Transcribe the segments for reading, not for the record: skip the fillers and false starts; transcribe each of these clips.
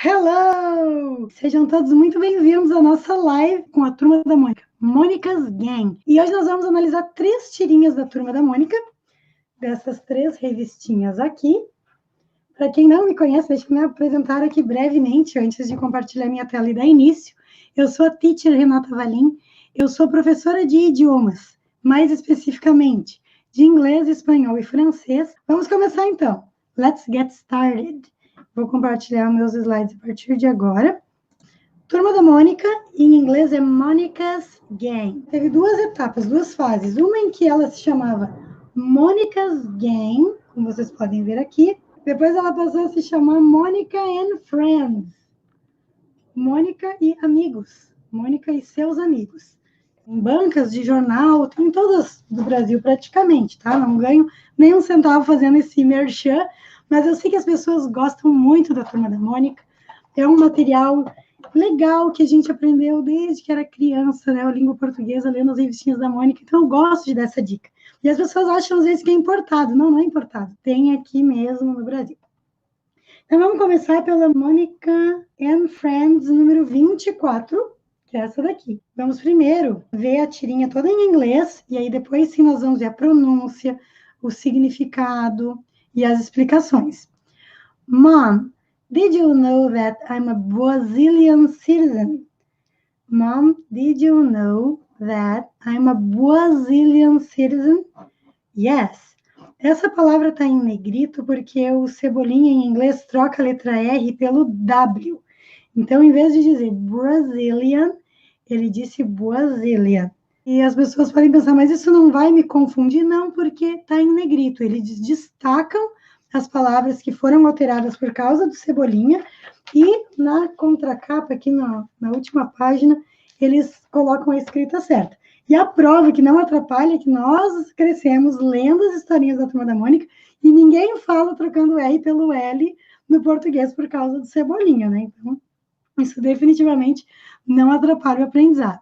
Hello! Sejam todos muito bem-vindos à nossa live com a Turma da Mônica, Mônica's Gang. E hoje nós vamos analisar 3 tirinhas da Turma da Mônica, dessas 3 revistinhas aqui. Para quem não me conhece, deixa eu me apresentar aqui brevemente, antes de compartilhar minha tela e dar início. Eu sou a teacher Renata Valim, eu sou professora de idiomas, mais especificamente de inglês, espanhol e francês. Vamos começar então. Let's get started. Vou compartilhar meus slides a partir de agora. Turma da Mônica, em inglês é Mônica's Gang. Teve 2 etapas, 2 fases. Uma em que ela se chamava Mônica's Gang, como vocês podem ver aqui. Depois ela passou a se chamar Mônica and Friends. Mônica e amigos. Mônica e seus amigos. Em bancas de jornal, em todas do Brasil praticamente, tá? Não ganho nem um centavo fazendo esse merchan, mas eu sei que as pessoas gostam muito da Turma da Mônica. É um material legal que a gente aprendeu desde que era criança, né? A língua portuguesa, lendo as revistinhas da Mônica. Então, eu gosto de dar essa dica. E as pessoas acham, às vezes, que é importado. Não, não é importado. Tem aqui mesmo no Brasil. Então, vamos começar pela Mônica and Friends, número 24, que é essa daqui. Vamos primeiro ver a tirinha toda em inglês, e aí depois sim nós vamos ver a pronúncia, o significado e as explicações. Mom, did you know that I'm a Brazilian citizen? Mom, did you know that I'm a Brazilian citizen? Yes. Essa palavra está em negrito porque o Cebolinha em inglês troca a letra R pelo W. Então, em vez de dizer Brazilian, ele disse Brazilian. E as pessoas podem pensar, mas isso não vai me confundir? Não, porque está em negrito. Eles destacam as palavras que foram alteradas por causa do Cebolinha, e na contracapa, aqui na última página, eles colocam a escrita certa. E a prova que não atrapalha é que nós crescemos lendo as historinhas da Turma da Mônica e ninguém fala trocando R pelo L no português por causa do Cebolinha, né? Então, isso definitivamente não atrapalha o aprendizado.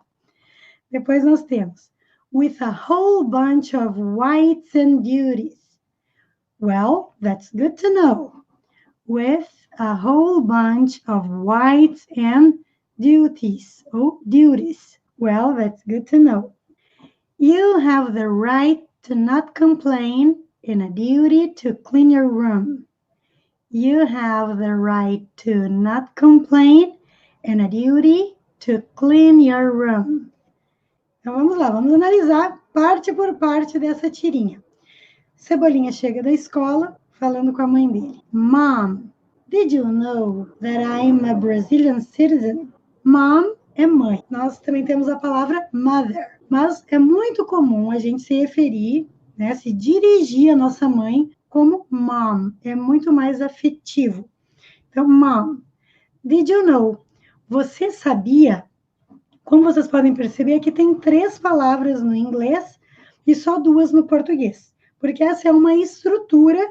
Depois nós temos with a whole bunch of whites and duties. Well, that's good to know. With a whole bunch of whites and duties. Oh, duties. Well, that's good to know. You have the right to not complain and a duty to clean your room. You have the right to not complain and a duty to clean your room. Então vamos lá, vamos analisar parte por parte dessa tirinha. Cebolinha chega da escola falando com a mãe dele. Mom, did you know that I'm a Brazilian citizen? Mom é mãe. Nós também temos a palavra mother. Mas é muito comum a gente se referir, né, se dirigir à nossa mãe como mom. É muito mais afetivo. Então, mom, did you know? Você sabia? Como vocês podem perceber, aqui tem 3 palavras no inglês e só 2 no português. Porque essa é uma estrutura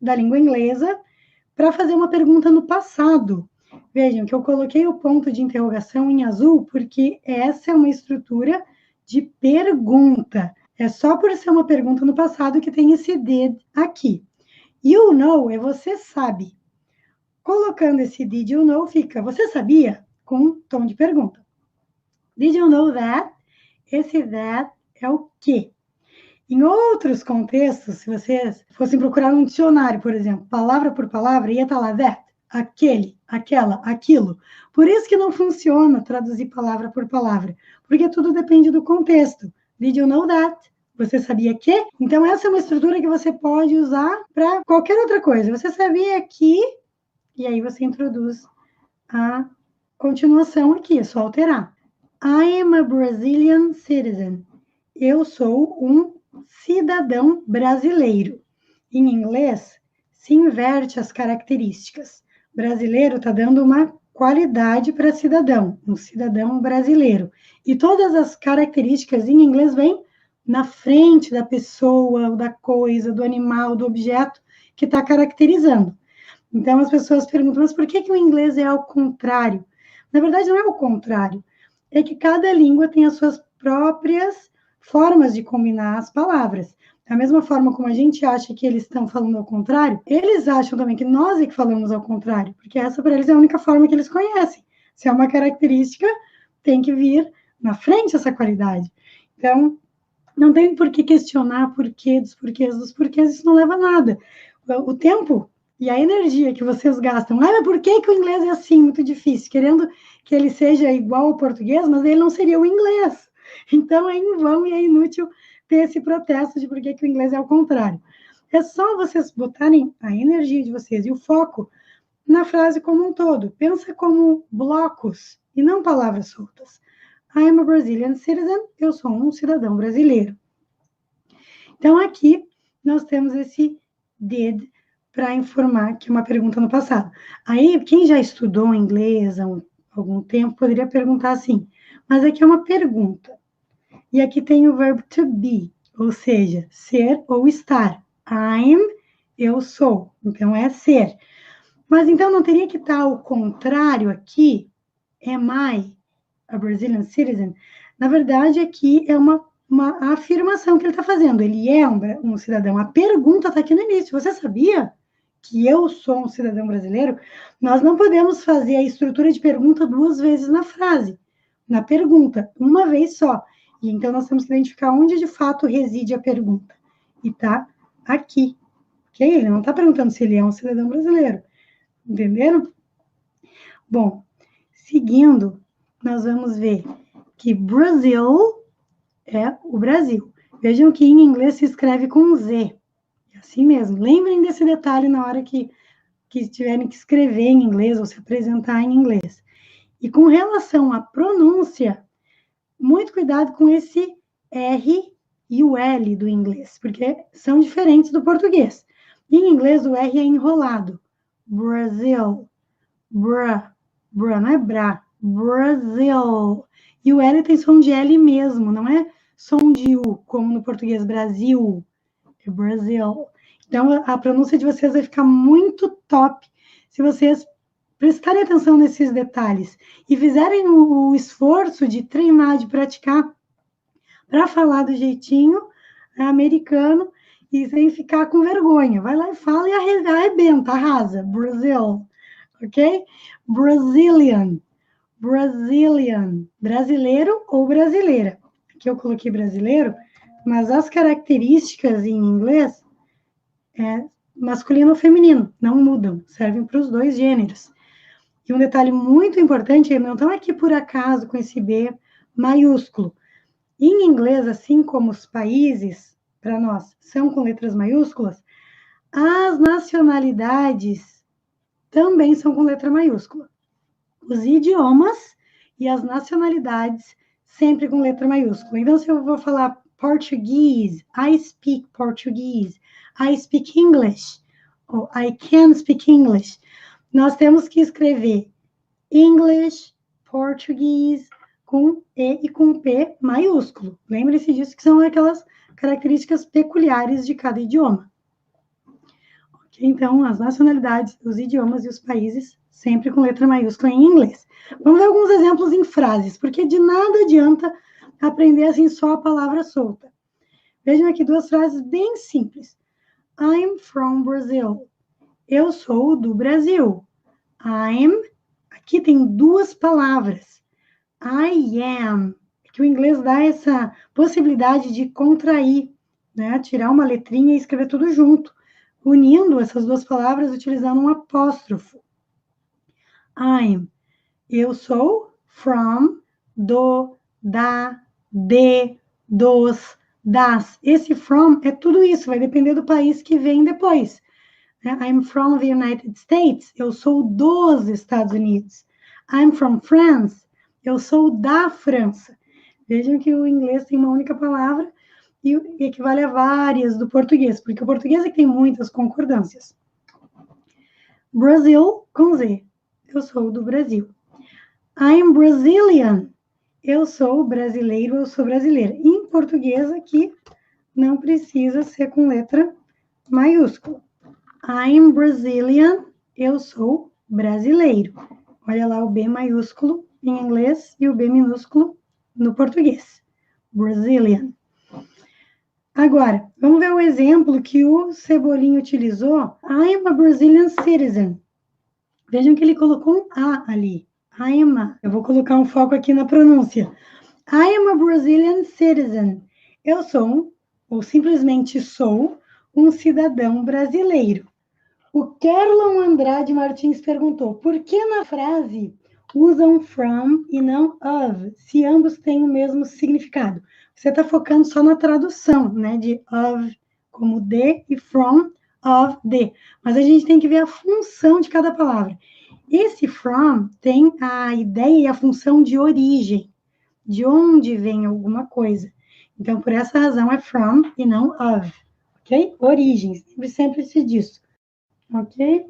da língua inglesa para fazer uma pergunta no passado. Vejam que eu coloquei o ponto de interrogação em azul porque essa é uma estrutura de pergunta. É só por ser uma pergunta no passado que tem esse did aqui. You know é você sabe. Colocando esse did you know fica você sabia? Com um tom de pergunta. Did you know that? Esse that é o quê? Em outros contextos, se vocês fossem procurar um dicionário, por exemplo, palavra por palavra, ia estar lá that, aquele, aquela, aquilo. Por isso que não funciona traduzir palavra por palavra, porque tudo depende do contexto. Did you know that? Você sabia que? Então, essa é uma estrutura que você pode usar para qualquer outra coisa. Você sabia que... E aí você introduz a continuação aqui, é só alterar. I am a Brazilian citizen. Eu sou um cidadão brasileiro. Em inglês, se inverte as características. Brasileiro está dando uma qualidade para cidadão, um cidadão brasileiro. E todas as características em inglês vêm na frente da pessoa, da coisa, do animal, do objeto que está caracterizando. Então, as pessoas perguntam, mas por que o inglês é ao contrário? Na verdade, não é o contrário. É que cada língua tem as suas próprias formas de combinar as palavras. Da mesma forma como a gente acha que eles estão falando ao contrário, eles acham também que nós é que falamos ao contrário, porque essa para eles é a única forma que eles conhecem. Se é uma característica, tem que vir na frente essa qualidade. Então, não tem por que questionar porquê dos porquês, isso não leva a nada. O tempo e a energia que vocês gastam, mas por que o inglês é assim, muito difícil, querendo que ele seja igual ao português, mas ele não seria o inglês. Então, é em vão e é inútil ter esse protesto de por que o inglês é o contrário. É só vocês botarem a energia de vocês e o foco na frase como um todo. Pensa como blocos e não palavras soltas. I am a Brazilian citizen. Eu sou um cidadão brasileiro. Então, aqui nós temos esse did para informar que é uma pergunta no passado. Aí, quem já estudou inglês há algum tempo poderia perguntar assim, mas aqui é uma pergunta. E aqui tem o verbo to be, ou seja, ser ou estar. I'm, eu sou. Então, é ser. Mas, então, não teria que estar o contrário aqui? Am I a Brazilian citizen? Na verdade, aqui é uma afirmação que ele está fazendo. Ele é um cidadão. A pergunta está aqui no início. Você sabia que eu sou um cidadão brasileiro? Nós não podemos fazer a estrutura de pergunta 2 vezes na frase. Na pergunta, uma vez só. E então, nós temos que identificar onde de fato reside a pergunta. E está aqui. Ok? Ele não está perguntando se ele é um cidadão brasileiro. Entenderam? Bom, seguindo, nós vamos ver que Brasil é o Brasil. Vejam que em inglês se escreve com Z. É assim mesmo. Lembrem desse detalhe na hora que tiverem que escrever em inglês ou se apresentar em inglês. E com relação à pronúncia, muito cuidado com esse R e o L do inglês, porque são diferentes do português. Em inglês, o R é enrolado. Brasil. Bra. Bra, não é bra. Brasil. E o L tem som de L mesmo, não é som de U, como no português Brasil. É Brasil. Então, a pronúncia de vocês vai ficar muito top se vocês prestarem atenção nesses detalhes e fizerem o esforço de treinar, de praticar, para falar do jeitinho americano e sem ficar com vergonha. Vai lá e fala e arrebenta, arrasa. Brasil, ok? Brazilian, Brazilian, brasileiro ou brasileira. Aqui eu coloquei brasileiro, mas as características em inglês é masculino ou feminino, não mudam, servem para os dois gêneros. E um detalhe muito importante, não estão aqui por acaso com esse B maiúsculo. Em inglês, assim como os países, para nós, são com letras maiúsculas, as nacionalidades também são com letra maiúscula. Os idiomas e as nacionalidades sempre com letra maiúscula. Então, se eu vou falar português, I speak Portuguese, I speak English, ou I can speak English, nós temos que escrever English, Português, com E e com P maiúsculo. Lembre-se disso, que são aquelas características peculiares de cada idioma. Okay? Então, as nacionalidades, os idiomas e os países, sempre com letra maiúscula em inglês. Vamos ver alguns exemplos em frases, porque de nada adianta aprender assim só a palavra solta. Vejam aqui 2 frases bem simples. I'm from Brazil. Eu sou do Brasil. I'm, aqui tem 2 palavras. I am, que o inglês dá essa possibilidade de contrair, né? Tirar uma letrinha e escrever tudo junto, unindo essas 2 palavras utilizando um apóstrofo. I'm, eu sou, from, do, da, de, dos, das. Esse from é tudo isso, vai depender do país que vem depois. I'm from the United States, eu sou dos Estados Unidos. I'm from France, eu sou da França. Vejam que o inglês tem uma única palavra e equivale a várias do português, porque o português é que tem muitas concordâncias. Brasil, com Z. Eu sou do Brasil. I'm Brazilian. Eu sou brasileiro, eu sou brasileira. Em português, aqui, não precisa ser com letra maiúscula. I'm Brazilian. Eu sou brasileiro. Olha lá o B maiúsculo em inglês e o B minúsculo no português. Brazilian. Agora, vamos ver o exemplo que o Cebolinha utilizou. I am a Brazilian citizen. Vejam que ele colocou um A ali. I am a. Eu vou colocar um foco aqui na pronúncia. I am a Brazilian citizen. Eu sou, ou simplesmente sou, um cidadão brasileiro. O Kerlon Andrade Martins perguntou, por que na frase usam from e não of, se ambos têm o mesmo significado? Você está focando só na tradução, né, de of como de e from, of, de. Mas a gente tem que ver a função de cada palavra. Esse from tem a ideia e a função de origem, de onde vem alguma coisa. Então, por essa razão, é from e não of, ok? Origem, sempre se diz, ok?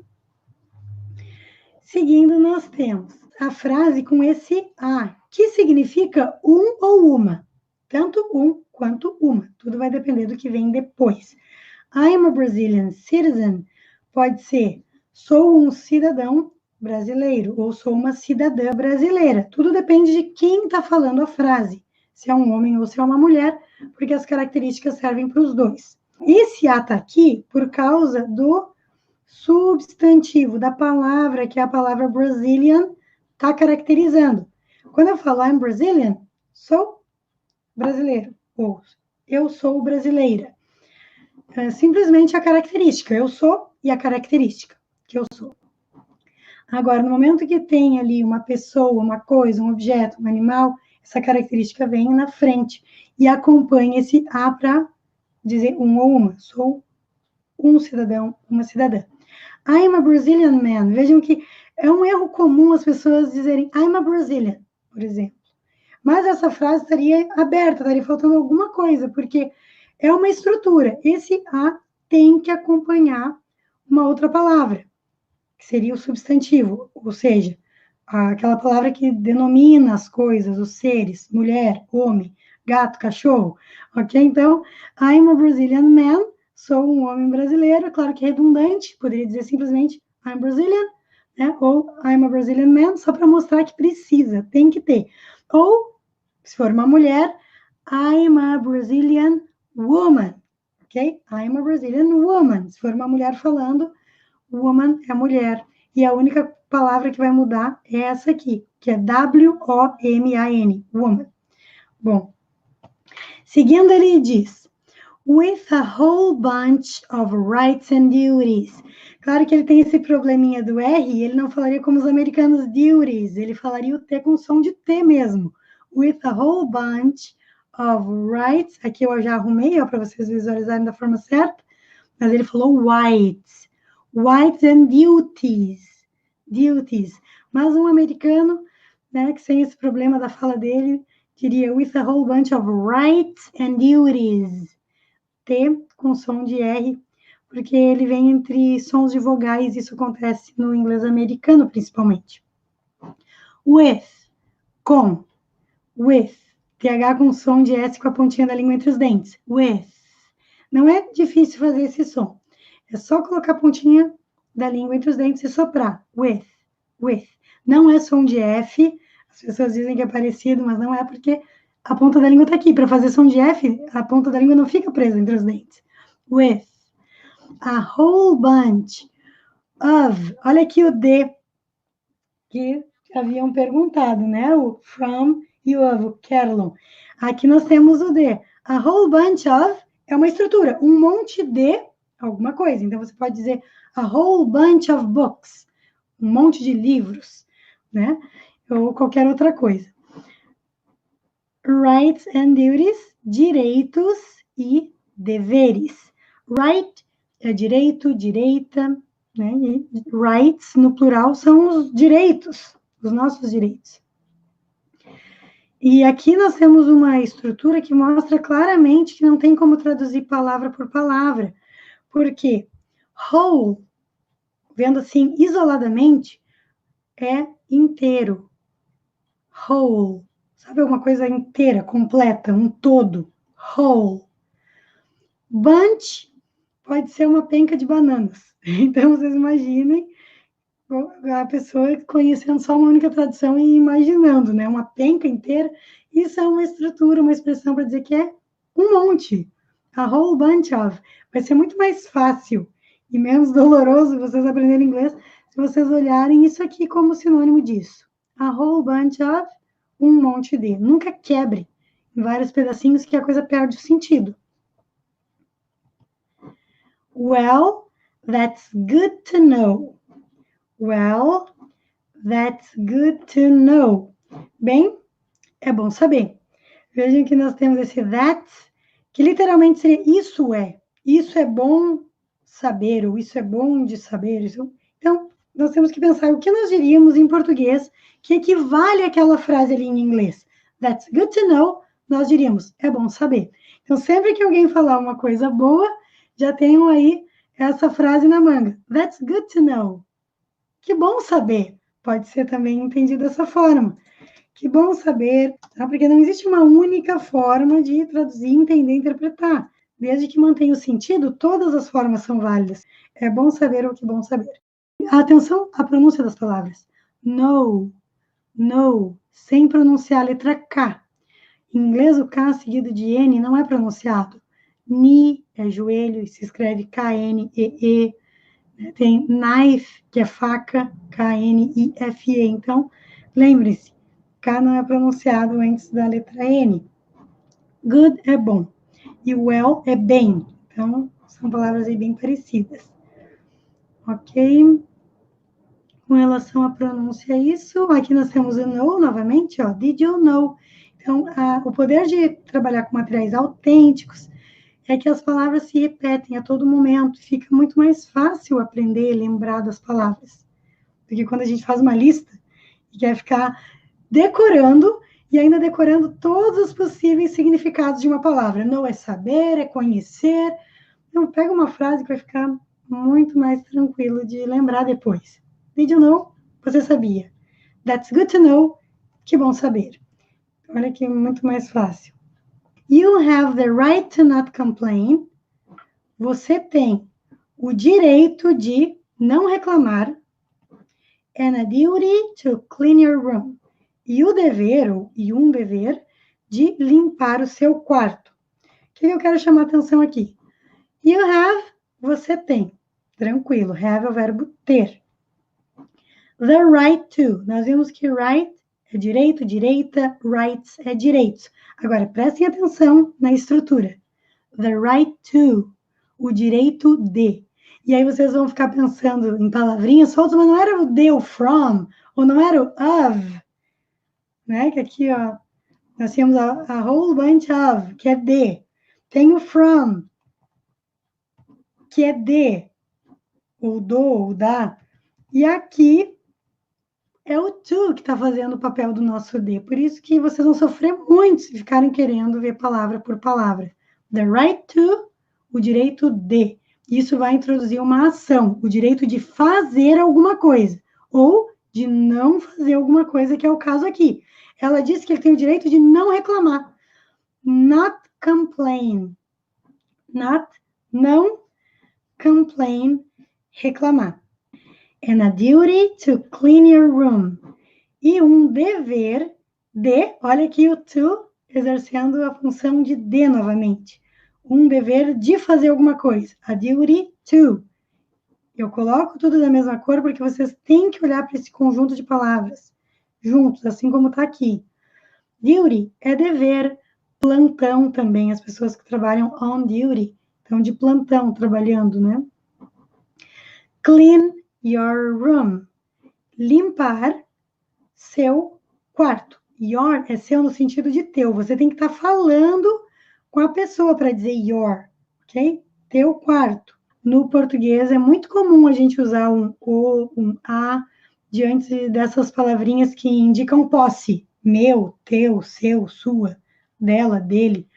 Seguindo, nós temos a frase com esse a, que significa um ou uma. Tanto um quanto uma. Tudo vai depender do que vem depois. I am a Brazilian citizen pode ser sou um cidadão brasileiro ou sou uma cidadã brasileira. Tudo depende de quem está falando a frase, se é um homem ou se é uma mulher, porque as características servem para os dois. Esse a está aqui por causa do substantivo da palavra, que é a palavra Brazilian, está caracterizando. Quando eu falo I'm Brazilian, sou brasileiro, ou eu sou brasileira. É simplesmente a característica, eu sou e a característica que eu sou. Agora, no momento que tem ali uma pessoa, uma coisa, um objeto, um animal, essa característica vem na frente e acompanha esse a para dizer um ou uma. Sou um cidadão, uma cidadã. I'm a Brazilian man. Vejam que é um erro comum as pessoas dizerem I'm a Brazilian, por exemplo. Mas essa frase estaria aberta, estaria faltando alguma coisa, porque é uma estrutura. Esse a tem que acompanhar uma outra palavra, que seria o substantivo, ou seja, aquela palavra que denomina as coisas, os seres, mulher, homem, gato, cachorro, ok? Então, I'm a Brazilian man, sou um homem brasileiro, claro que é redundante, poderia dizer simplesmente I'm Brazilian, né? Ou I'm a Brazilian man, só para mostrar que precisa, tem que ter. Ou, se for uma mulher, I'm a Brazilian woman, ok? I'm a Brazilian woman. Se for uma mulher falando, woman é mulher. E a única palavra que vai mudar é essa aqui, que é W-O-M-A-N, woman. Bom, seguindo ele diz, with a whole bunch of rights and duties. Claro que ele tem esse probleminha do R, ele não falaria como os americanos duties, ele falaria o T com som de T mesmo. With a whole bunch of rights, aqui eu já arrumei, para vocês visualizarem da forma certa, mas ele falou rights and duties. Mas um americano, né, que sem esse problema da fala dele, diria with a whole bunch of rights and duties. T com som de R, porque ele vem entre sons de vogais, isso acontece no inglês americano, principalmente. With, com, with, TH com som de S com a pontinha da língua entre os dentes. With. Não é difícil fazer esse som. É só colocar a pontinha da língua entre os dentes e soprar. With. Não é som de F. As pessoas dizem que é parecido, mas não é, porque a ponta da língua está aqui. Para fazer som de F, a ponta da língua não fica presa entre os dentes. With. A whole bunch of. Olha aqui o D, que haviam perguntado, né? O from e o of, o Kerlon. Aqui nós temos o D. A whole bunch of é uma estrutura, um monte de alguma coisa. Então, você pode dizer a whole bunch of books, um monte de livros, né? Ou qualquer outra coisa. Rights and duties, direitos e deveres. Right é direito, direita, né? E rights, no plural, são os direitos, os nossos direitos. E aqui nós temos uma estrutura que mostra claramente que não tem como traduzir palavra por palavra, porque whole, vendo assim isoladamente, é inteiro. Whole, sabe, alguma coisa inteira, completa, um todo. Whole. Bunch pode ser uma penca de bananas. Então, vocês imaginem a pessoa conhecendo só uma única tradução e imaginando, né? Uma penca inteira. Isso é uma estrutura, uma expressão para dizer que é um monte. A whole bunch of. Vai ser muito mais fácil e menos doloroso vocês aprenderem inglês se vocês olharem isso aqui como sinônimo disso. A whole bunch of, um monte de. Nunca quebre em vários pedacinhos que a coisa perde o sentido. Well, that's good to know. Well, that's good to know. Bem, é bom saber. Vejam que nós temos esse that, que literalmente seria isso é bom saber, ou isso é bom de saber. Isso... Então, nós temos que pensar o que nós diríamos em português que equivale àquela frase ali em inglês. That's good to know, nós diríamos, é bom saber. Então, sempre que alguém falar uma coisa boa, já tenham aí essa frase na manga. That's good to know. Que bom saber. Pode ser também entendido dessa forma. Que bom saber, tá? Porque não existe uma única forma de traduzir, entender, interpretar. Desde que mantenha o sentido, todas as formas são válidas. É bom saber ou que bom saber. Atenção à pronúncia das palavras. No, no, sem pronunciar a letra K. Em inglês, o K seguido de N não é pronunciado. Ni é joelho e se escreve K-N-E-E. Tem knife, que é faca, K-N-I-F-E. Então, lembre-se, K não é pronunciado antes da letra N. Good é bom. E well é bem. Então, são palavras aí bem parecidas. Ok? Com relação à pronúncia, isso. Aqui nós temos o know, novamente, ó. Did you know? Então, o poder de trabalhar com materiais autênticos é que as palavras se repetem a todo momento. Fica muito mais fácil aprender e lembrar das palavras. Porque quando a gente faz uma lista e quer ficar decorando e ainda decorando todos os possíveis significados de uma palavra. Know é saber, é conhecer. Então, pega uma frase que vai ficar muito mais tranquilo de lembrar depois. Did you know? Você sabia. That's good to know. Que bom saber. Olha que muito mais fácil. You have the right to not complain. Você tem o direito de não reclamar. And a duty to clean your room. E o dever, ou um dever, de limpar o seu quarto. O que eu quero chamar a atenção aqui? You have, você tem. Tranquilo, have é o verbo ter. The right to, nós vimos que right é direito, direita, rights é direitos. Agora, prestem atenção na estrutura. The right to, o direito de. E aí vocês vão ficar pensando em palavrinhas soltas, mas não era o de, o from, ou não era o of, né? Que aqui, ó, nós temos a whole bunch of, que é de. Tem o from, que é de, ou do, ou da. E aqui é o to que está fazendo o papel do nosso de. Por isso que vocês vão sofrer muito se ficarem querendo ver palavra por palavra. The right to, o direito de. Isso vai introduzir uma ação, o direito de fazer alguma coisa, ou de não fazer alguma coisa, que é o caso aqui. Ela disse que ele tem o direito de não reclamar. Not complain. Not, não, complain, reclamar. And a duty to clean your room. E um dever de, olha aqui o to, exercendo a função de novamente. Um dever de fazer alguma coisa. A duty to. Eu coloco tudo da mesma cor porque vocês têm que olhar para esse conjunto de palavras juntos, assim como está aqui. Duty é dever, plantão também, as pessoas que trabalham on duty, estão de plantão trabalhando, né? Clean your room. Limpar seu quarto. Your é seu no sentido de teu. Você tem que estar falando com a pessoa para dizer your, ok? Teu quarto. No português é muito comum a gente usar um o, um a, diante dessas palavrinhas que indicam posse. Meu, teu, seu, sua, dela, dele,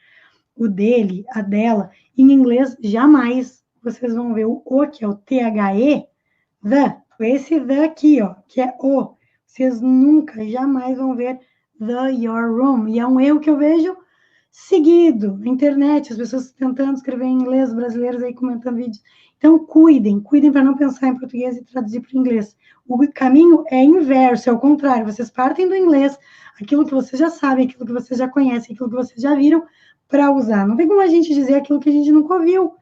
o dele, a dela. Em inglês, jamais vocês vão ver o que é o the, the. Esse the aqui, ó, que é o. Vocês nunca, jamais vão ver the your room. E é um erro que eu vejo seguido na internet, as pessoas tentando escrever em inglês, brasileiros aí comentando vídeos. Então, cuidem para não pensar em português e traduzir para o inglês. O caminho é inverso, é o contrário. Vocês partem do inglês, aquilo que vocês já sabem, aquilo que vocês já conhecem, aquilo que vocês já viram, para usar. Não tem como a gente dizer aquilo que a gente nunca ouviu,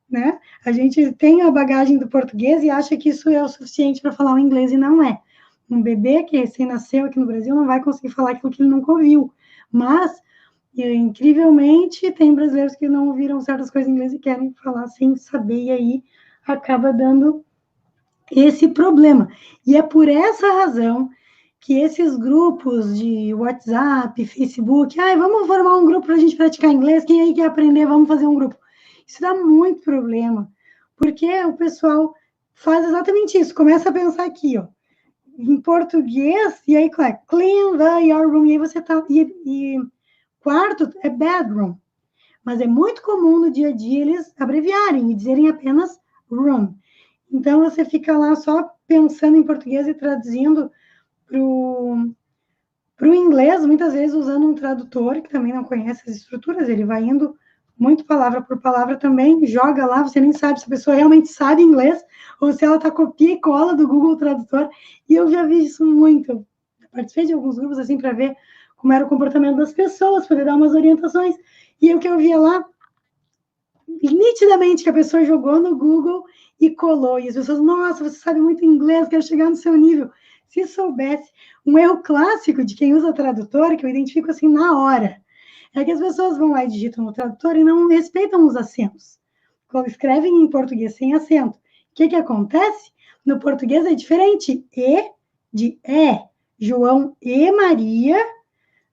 né? A gente tem a bagagem do português e acha que isso é o suficiente para falar o inglês e não é. Um bebê que recém-nasceu aqui no Brasil não vai conseguir falar aquilo que ele nunca ouviu. Mas, incrivelmente, tem brasileiros que não ouviram certas coisas em inglês e querem falar sem saber, e aí acaba dando esse problema. E é por essa razão que esses grupos de WhatsApp, Facebook, vamos formar um grupo para a gente praticar inglês, quem aí quer aprender, vamos fazer um grupo. Isso dá muito problema, porque o pessoal faz exatamente isso, começa a pensar aqui, ó, em português, e aí, claro, clean your room, e aí você tá, e quarto é bedroom, mas é muito comum no dia a dia eles abreviarem e dizerem apenas room. Então, você fica lá só pensando em português e traduzindo para o inglês, muitas vezes usando um tradutor que também não conhece as estruturas, ele vai indo muito palavra por palavra também, joga lá, você nem sabe se a pessoa realmente sabe inglês ou se ela está copia e cola do Google Tradutor, e eu já vi isso muito. Eu participei de alguns grupos assim para ver como era o comportamento das pessoas, poder dar umas orientações, e o que eu via lá, nitidamente que a pessoa jogou no Google e colou, e as pessoas, nossa, você sabe muito inglês, quero chegar no seu nível. Se soubesse, um erro clássico de quem usa tradutor, que eu identifico assim na hora, é que as pessoas vão lá e digitam no tradutor e não respeitam os acentos. Quando escrevem em português sem acento, o que acontece? No português é diferente. E de é. João e Maria,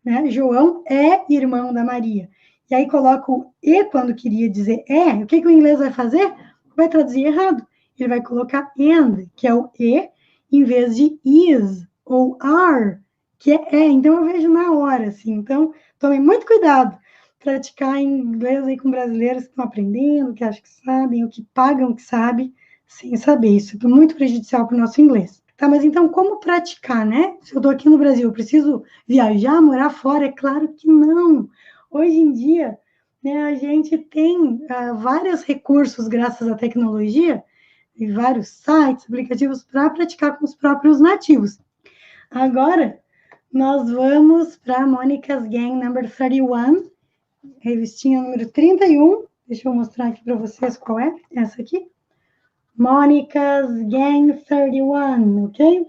né? João é irmão da Maria. E aí coloca o e quando queria dizer é. O que o inglês vai fazer? Vai traduzir errado. Ele vai colocar and, que é o e, em vez de is ou are, que é. Então eu vejo na hora, assim. Então, tomem muito cuidado. Praticar inglês aí com brasileiros que estão aprendendo, que acham que sabem, ou que pagam que sabem, sem saber. Isso é muito prejudicial para o nosso inglês. Tá, mas então como praticar, né? Se eu estou aqui no Brasil, eu preciso viajar, morar fora? É claro que não. Hoje em dia, né, a gente tem vários recursos, graças à tecnologia, e vários sites, aplicativos para praticar com os próprios nativos. Agora, nós vamos para Monica's Gang number 31, revistinha número 31. Deixa eu mostrar aqui para vocês qual é essa aqui. Monica's Gang 31, okay?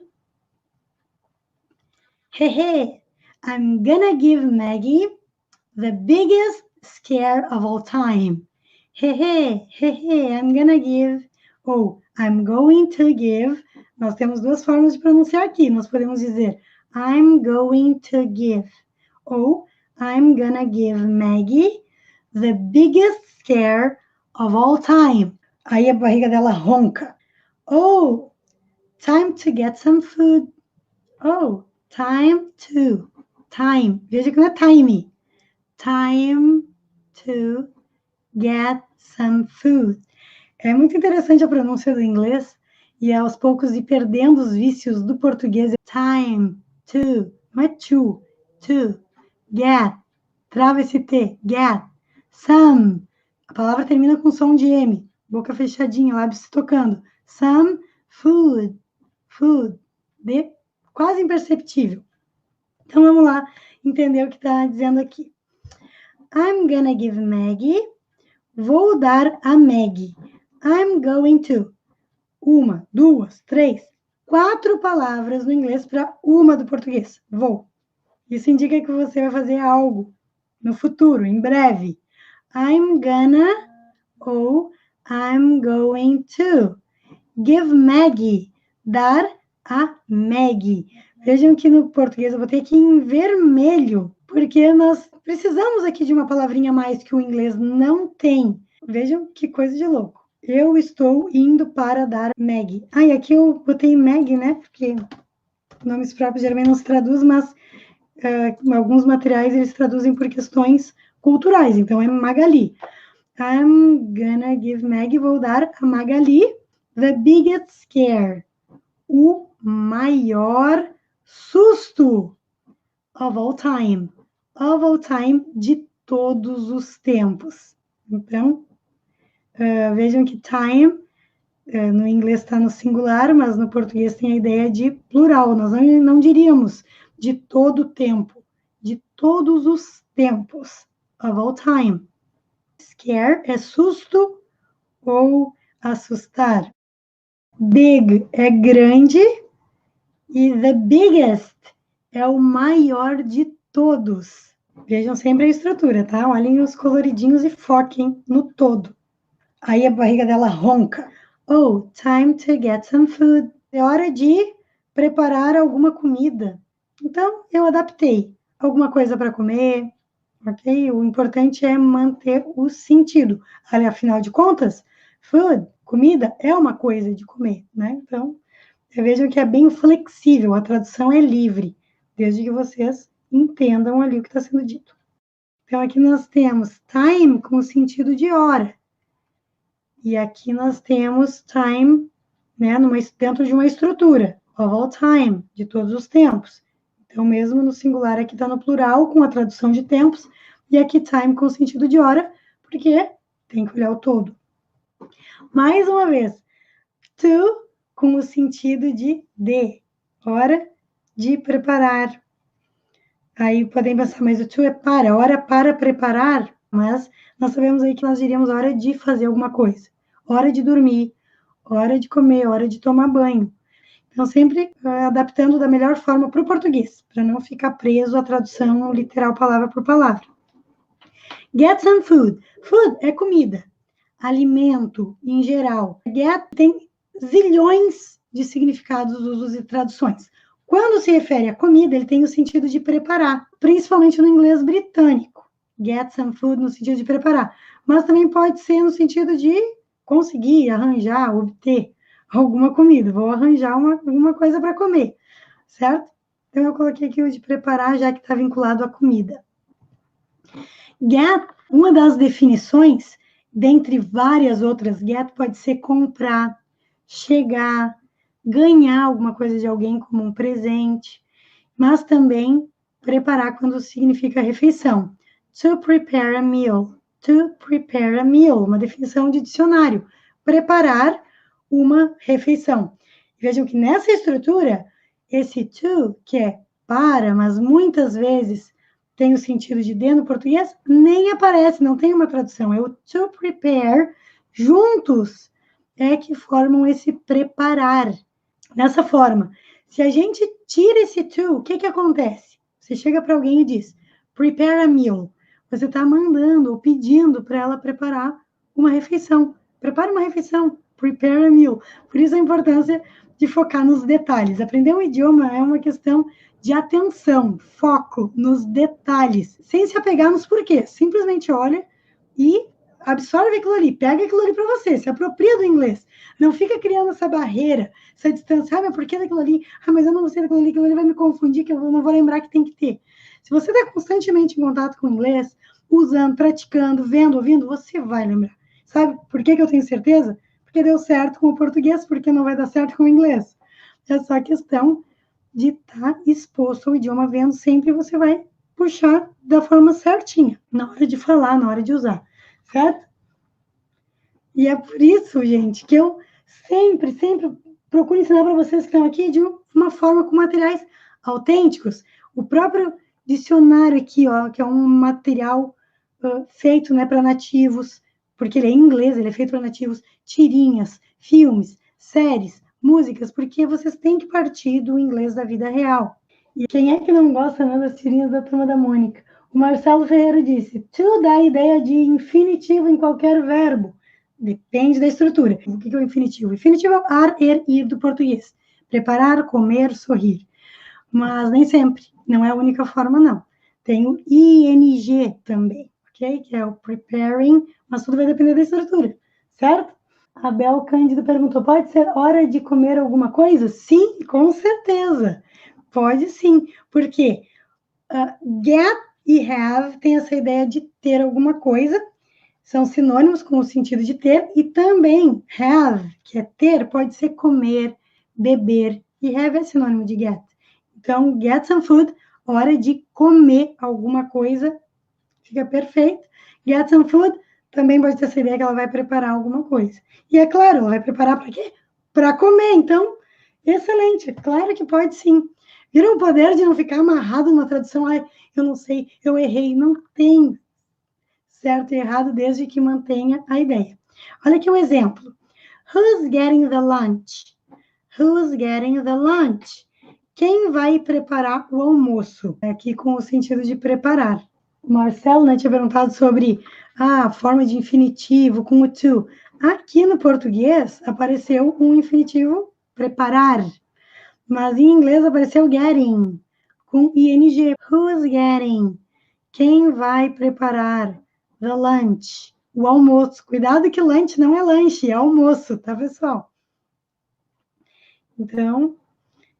Hey, I'm gonna give Maggie the biggest scare of all time. Hey, I'm gonna give, ou I'm going to give. Nós temos duas formas de pronunciar aqui. Nós podemos dizer I'm going to give, ou I'm gonna give Maggie the biggest scare of all time. Aí a barriga dela ronca. Oh, time to get some food. Oh, time. Veja que não é time. Time to get some food. É muito interessante a pronúncia do inglês e aos poucos ir perdendo os vícios do português. Time to, não é to get. Trava esse T, get. Some. A palavra termina com som de M. Boca fechadinha, lábios se tocando. Some food. Quase imperceptível. Então, vamos lá entender o que está dizendo aqui. I'm gonna give Maggie. Vou dar a Maggie. I'm going to. 1, 2, 3, 4 palavras no inglês para uma do português. Vou. Isso indica que você vai fazer algo no futuro, em breve. I'm gonna ou I'm going to. Give Maggie. Dar a Maggie. Vejam que no português eu botei aqui em vermelho, porque nós precisamos aqui de uma palavrinha a mais que o inglês não tem. Vejam que coisa de louco. Eu estou indo para dar Maggie. E aqui eu botei Maggie, né? Porque nomes próprios geralmente não se traduz, mas alguns materiais eles traduzem por questões culturais. Então é Magali. I'm gonna give Maggie. Vou dar a Magali the biggest scare. O maior susto of all time. Of all time, de todos os tempos. Então, vejam que time, no inglês está no singular, mas no português tem a ideia de plural. Nós não diríamos de todo o tempo, de todos os tempos. of all time. Scare é susto ou assustar. Big é grande e the biggest é o maior de todos. Vejam sempre a estrutura, tá? Olhem os coloridinhos e foquem no todo. Aí a barriga dela ronca. Oh, time to get some food. É hora de preparar alguma comida. Então, eu adaptei alguma coisa para comer, ok? O importante é manter o sentido. Ali, afinal de contas, food, comida, é uma coisa de comer, né? Então, vejam que é bem flexível, a tradução é livre, desde que vocês entendam ali o que está sendo dito. Então, aqui nós temos time com o sentido de hora. E aqui nós temos time, né, dentro de uma estrutura, of all time, de todos os tempos. Então, mesmo no singular, aqui está no plural, com a tradução de tempos, e aqui time com o sentido de hora, porque tem que olhar o todo. Mais uma vez, to com o sentido de hora de preparar. Aí podem pensar, mas o to é para, hora para preparar, mas nós sabemos aí que nós diríamos hora de fazer alguma coisa, hora de dormir, hora de comer, hora de tomar banho. Então, sempre adaptando da melhor forma para o português, para não ficar preso à tradução literal palavra por palavra. Get some food. Food é comida, alimento em geral. Get tem zilhões de significados, usos e traduções. Quando se refere à comida, ele tem o sentido de preparar, principalmente no inglês britânico. Get some food no sentido de preparar, mas também pode ser no sentido de conseguir, arranjar, obter alguma comida. Vou arranjar alguma coisa para comer, certo? Então, eu coloquei aqui o de preparar, já que está vinculado à comida. Get, uma das definições, dentre várias outras, get pode ser comprar, chegar, ganhar alguma coisa de alguém como um presente, mas também preparar quando significa refeição. To prepare a meal. To prepare a meal, uma definição de dicionário. Preparar uma refeição. Vejam que nessa estrutura, esse to, que é para, mas muitas vezes tem o sentido de no português, nem aparece, não tem uma tradução. É o to prepare, juntos, é que formam esse preparar. Dessa forma, se a gente tira esse to, o que acontece? Você chega para alguém e diz, prepare a meal. Você está mandando ou pedindo para ela preparar uma refeição. Prepare uma refeição, prepare a meal. Por isso a importância de focar nos detalhes. Aprender um idioma é uma questão de atenção, foco nos detalhes, sem se apegar nos porquês. Simplesmente olha e absorve aquilo ali, pega aquilo ali para você, se apropria do inglês. Não fica criando essa barreira, essa distância. Ah, mas por que daquilo ali? Ah, mas eu não sei daquilo ali, aquilo ali vai me confundir, que eu não vou lembrar que tem que ter. Se você está constantemente em contato com o inglês, usando, praticando, vendo, ouvindo, você vai lembrar. Sabe por que eu tenho certeza? Porque deu certo com o português, porque não vai dar certo com o inglês. É só questão de estar exposto ao idioma, vendo sempre, você vai puxar da forma certinha, na hora de falar, na hora de usar, certo? E é por isso, gente, que eu sempre procuro ensinar para vocês que estão aqui de uma forma com materiais autênticos. O próprio dicionário aqui, ó, que é um material feito, né, para nativos, porque ele é em inglês, ele é feito para nativos, tirinhas, filmes, séries, músicas, porque vocês têm que partir do inglês da vida real. E quem é que não gosta, né, das tirinhas da Turma da Mônica? O Marcelo Ferreira disse, to dá a ideia de infinitivo em qualquer verbo. Depende da estrutura. O que é o infinitivo? O infinitivo é o ar, ir do português. Preparar, comer, sorrir. Mas nem sempre. Não é a única forma, não. Tem o ing também, ok? Que é o preparing, mas tudo vai depender da estrutura, certo? A Bel Cândido perguntou, pode ser hora de comer alguma coisa? Sim, com certeza. Pode sim. Por quê? Get e have tem essa ideia de ter alguma coisa, são sinônimos com o sentido de ter, e também have, que é ter, pode ser comer, beber, e have é sinônimo de get. Então, get some food, hora de comer alguma coisa, fica perfeito. Get some food, também pode ter essa ideia que ela vai preparar alguma coisa. E é claro, ela vai preparar para quê? Para comer, então, excelente, claro que pode sim. Viram o poder de não ficar amarrado numa tradução, eu não sei, eu errei, não tem. certo e errado, desde que mantenha a ideia. Olha aqui um exemplo. Who's getting the lunch? Who's getting the lunch? Quem vai preparar o almoço? Aqui com o sentido de preparar. O Marcelo, né, tinha perguntado sobre a forma de infinitivo com o to. Aqui no português apareceu um infinitivo preparar, mas em inglês apareceu getting, com ing. Who's getting? Quem vai preparar the lunch? O almoço. Cuidado que lunch não é lanche, é almoço, tá, pessoal? Então,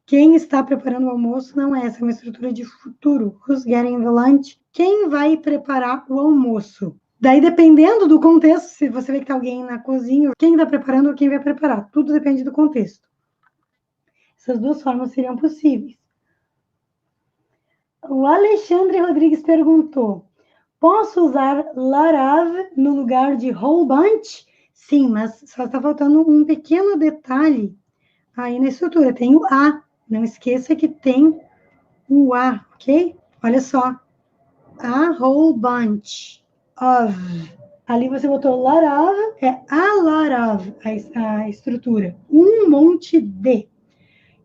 quem está preparando o almoço não é essa, é uma estrutura de futuro. Who's getting the lunch? Quem vai preparar o almoço? Daí, dependendo do contexto, se você vê que tá alguém na cozinha, quem está preparando ou quem vai preparar, tudo depende do contexto. Essas duas formas seriam possíveis. O Alexandre Rodrigues perguntou: posso usar lot of no lugar de whole bunch? Sim, mas só está faltando um pequeno detalhe aí na estrutura. Tem o a. Não esqueça que tem o a, ok? Olha só. A whole bunch of. Ali você botou lot of, é a lot of a estrutura. Um monte de.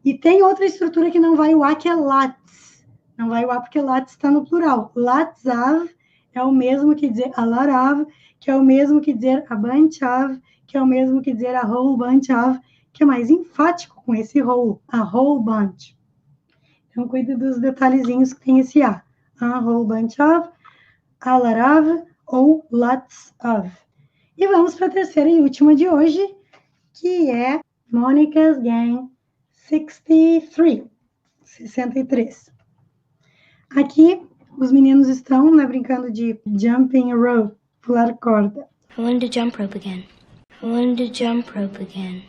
E tem outra estrutura que não vai o a, que é lots. Não vai o a porque lots está no plural. Lots of é o mesmo que dizer a lot of, que é o mesmo que dizer a bunch of, que é o mesmo que dizer a whole bunch of, que é mais enfático com esse whole, a whole bunch. Então, cuide dos detalhezinhos que tem esse a. A whole bunch of, a lot of ou lots of. E vamos para a terceira e última de hoje, que é Monica's Gang 63. Aqui, os meninos estão, né, brincando de jumping rope, pular corda. I learned to jump rope again. I learned to jump rope again.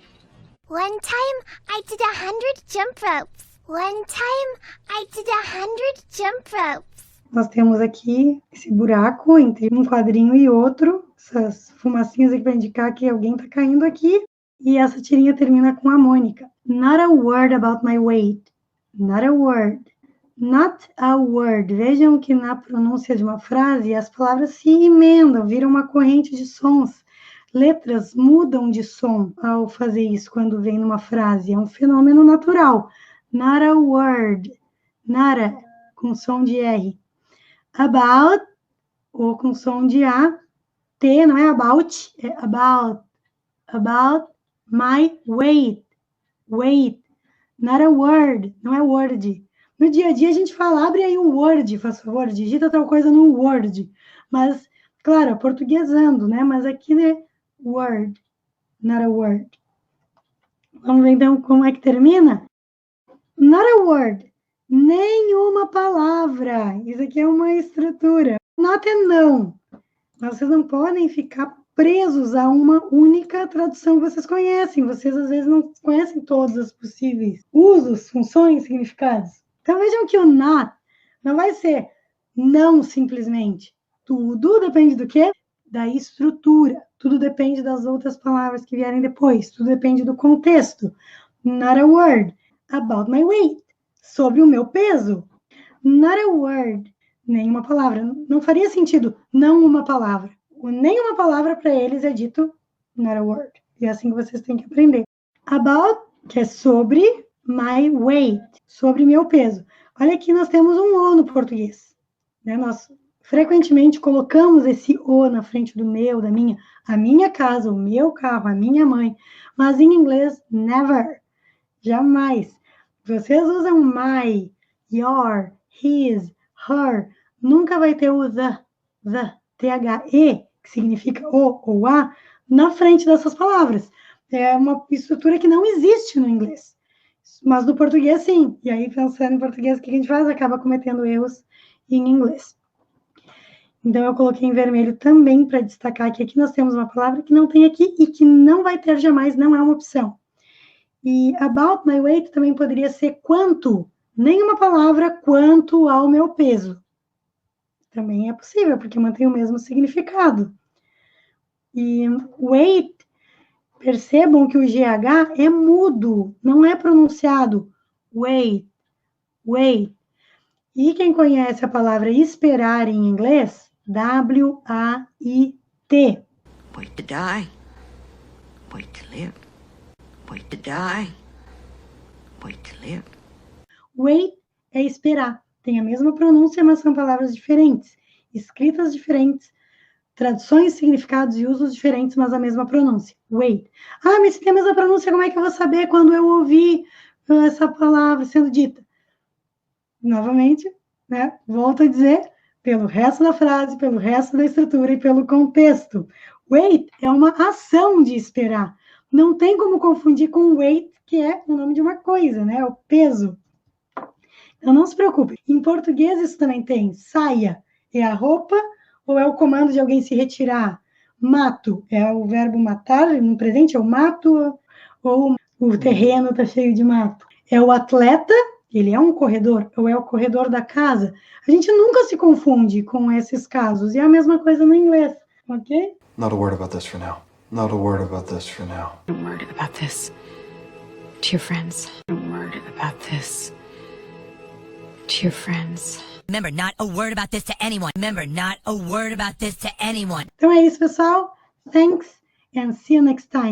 One time, I did 100 jump ropes. One time, I did 100 jump ropes. Nós temos aqui esse buraco entre um quadrinho e outro, essas fumacinhas aqui para indicar que alguém está caindo aqui. E essa tirinha termina com a Mônica. Not a word about my weight. Not a word. Not a word. Vejam que na pronúncia de uma frase as palavras se emendam, viram uma corrente de sons. Letras mudam de som ao fazer isso quando vem numa frase. É um fenômeno natural. Not a word. Nara, com som de R. About, ou com som de A. T, não é about, é about. About my weight. Weight. Not a word, não é word. No dia a dia a gente fala, abre aí um Word, faz favor, digita tal coisa no Word. Mas, claro, portuguesando, né? Mas aqui é word, not a word. Vamos ver então como é que termina? Not a word, nenhuma palavra. Isso aqui é uma estrutura. Not é não. Vocês não podem ficar presos a uma única tradução que vocês conhecem. Vocês, às vezes, não conhecem todos os possíveis usos, funções, significados. Então, vejam que o not não vai ser não simplesmente. Tudo depende do quê? Da estrutura. Tudo depende das outras palavras que vierem depois. Tudo depende do contexto. Not a word about my weight. Sobre o meu peso. Not a word. Nenhuma palavra. Não faria sentido não uma palavra. Nenhuma palavra para eles é dito not a word. E é assim que vocês têm que aprender. About, que é sobre my weight, sobre meu peso. Olha aqui, nós temos um O no português. Né? Nós frequentemente colocamos esse O na frente do meu, da minha, a minha casa, o meu carro, a minha mãe. Mas em inglês, never, jamais. Vocês usam my, your, his, her, nunca vai ter o the, T-H-E, que significa o ou a, na frente dessas palavras. É uma estrutura que não existe no inglês. Mas no português, sim. E aí, pensando em português, o que a gente faz? Acaba cometendo erros em inglês. Então, eu coloquei em vermelho também para destacar que aqui nós temos uma palavra que não tem aqui e que não vai ter jamais, não é uma opção. E about my weight também poderia ser quanto. Nenhuma palavra quanto ao meu peso. Também é possível, porque mantém o mesmo significado. E weight, percebam que o GH é mudo, não é pronunciado. Weight. E quem conhece a palavra esperar em inglês, W-A-I-T. Wait to die. Wait to live. Wait to die. Wait to live. Wait é esperar. Tem a mesma pronúncia, mas são palavras diferentes, escritas diferentes, traduções, significados e usos diferentes, mas a mesma pronúncia. Wait. Ah, mas se tem a mesma pronúncia, como é que eu vou saber quando eu ouvir essa palavra sendo dita? Novamente, né? Volto a dizer, pelo resto da frase, pelo resto da estrutura e pelo contexto. Wait é uma ação de esperar. Não tem como confundir com weight, que é o nome de uma coisa, né? O peso. Então, não se preocupe. Em português, isso também tem. Saia é a roupa ou é o comando de alguém se retirar? Mato é o verbo matar, no presente é o mato, ou o terreno está cheio de mato. É o atleta, ele é um corredor, ou é o corredor da casa. A gente nunca se confunde com esses casos. E é a mesma coisa no inglês, ok? Not a word about this for now. Not a word about this for now. Not a word about this to your friends. Not a word about this to your friends. Remember, not a word about this to anyone. Remember, not a word about this to anyone. Então é isso, pessoal. Thanks and see you next time.